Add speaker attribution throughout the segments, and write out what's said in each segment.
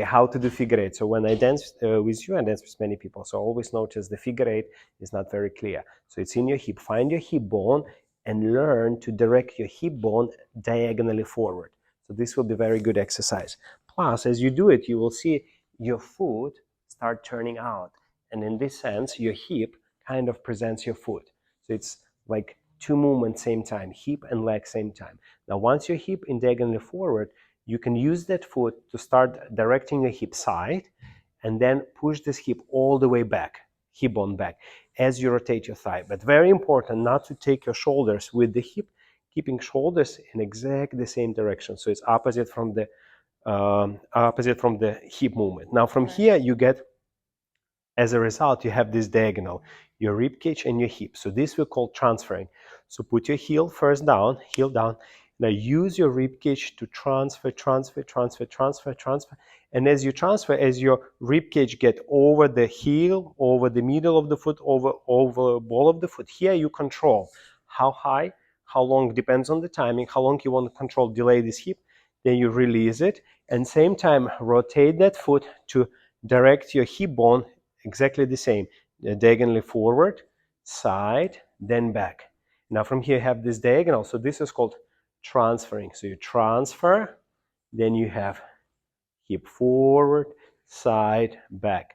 Speaker 1: how to do figure eight. So when I dance with you, I dance with many people. So always notice the figure eight is not very clear. So it's in your hip. Find your hip bone and learn to direct your hip bone diagonally forward. So this will be very good exercise. Plus, as you do it, you will see your foot start turning out. And in this sense, your hip kind of presents your foot. So it's like two movements same time, hip and leg same time. Now, once your hip in diagonally forward, you can use that foot to start directing your hip side and then push this hip all the way back, hip bone back, as you rotate your thigh. But very important not to take your shoulders with the hip, keeping shoulders in exactly the same direction. So it's opposite from the hip movement. Now from here you get, as a result, you have this diagonal, your rib cage and your hip. So this we call transferring. So put your heel first down, heel down. Now use your rib cage to transfer. And as you transfer, as your rib cage get over the heel, over the middle of the foot, over ball of the foot, here you control how high, how long, depends on the timing, how long you want to control, delay this hip. Then you release it, and same time rotate that foot to direct your hip bone exactly the same, diagonally forward, side, then back. Now from here you have this diagonal, so this is called transferring. So you transfer, then you have hip forward, side, back.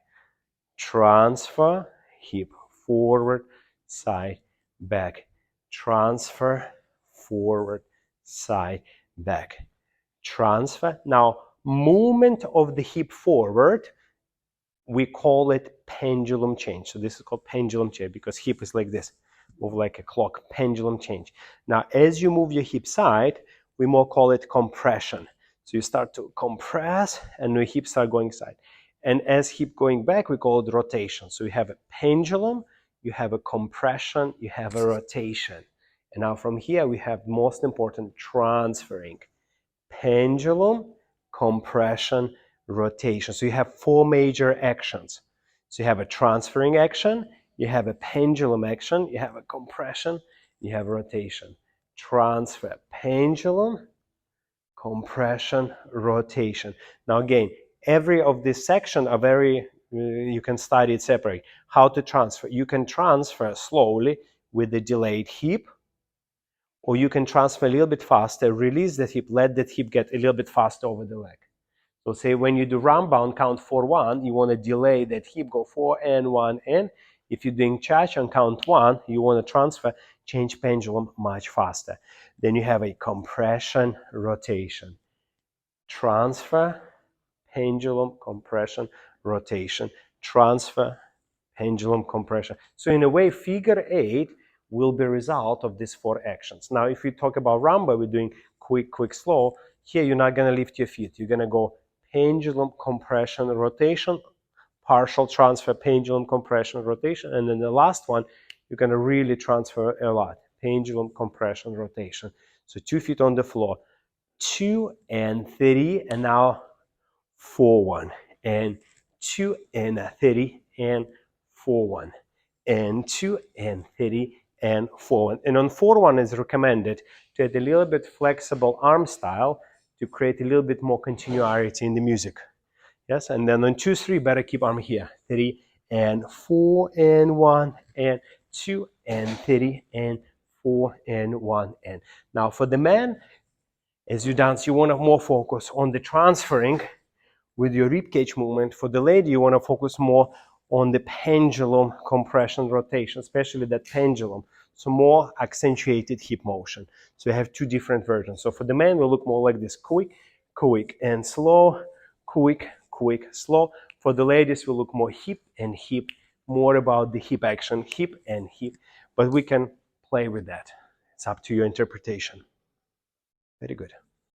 Speaker 1: Transfer, hip forward, side, back. Transfer, forward, side, back. Transfer. Now, movement of the hip forward, we call it pendulum change. So this is called pendulum change because hip is like this, move like a clock, pendulum change. Now, as you move your hip side, we more call it compression. So you start to compress and your hips start going side. And as hip going back, we call it rotation. So you have a pendulum, you have a compression, you have a rotation. And now from here, we have most important transferring. Pendulum, compression, rotation. So you have four major actions. So you have a transferring action, you have a pendulum action, you have a compression, you have a rotation. Transfer, pendulum, compression, rotation. Now again, every of this section are very, you can study it separate. How to transfer? You can transfer slowly with the delayed hip, or you can transfer a little bit faster, release the hip, let that hip get a little bit faster over the leg. So say when you do round bound, count 4-1, you want to delay that hip, go 4 and 1 and. If you're doing cha-cha on count 1, you want to transfer, change pendulum much faster. Then you have a compression, rotation. Transfer, pendulum, compression, rotation. Transfer, pendulum, compression. So in a way, figure 8 will be a result of these four actions. Now, if we talk about rumba, we're doing quick, quick, slow. Here, you're not going to lift your feet. You're going to go pendulum, compression, rotation, partial transfer, pendulum, compression, rotation. And then the last one, you're going to really transfer a lot. Pendulum, compression, rotation. So 2 feet on the floor. 2 and 30, and now 4-1. And 2 and 30, and 4-1. And 2 and 30, and 4-1. And on 4-1 is recommended to add a little bit flexible arm style to create a little bit more continuity in the music. Yes, and then on 2-3, better keep arm here. 3 and 4 and 1 and 2 and 30 and 4 and 1 and. Now for the man, as you dance, you want to more focus on the transferring with your ribcage movement. For the lady, you want to focus more on the pendulum, compression, rotation, especially that pendulum. So more accentuated hip motion. So you have two different versions. So for the man, we look more like this: quick, quick, and slow, quick, quick, slow. For the ladies, we look more hip and hip, more about the hip action, hip and hip. But we can play with that. It's up to your interpretation. Very good.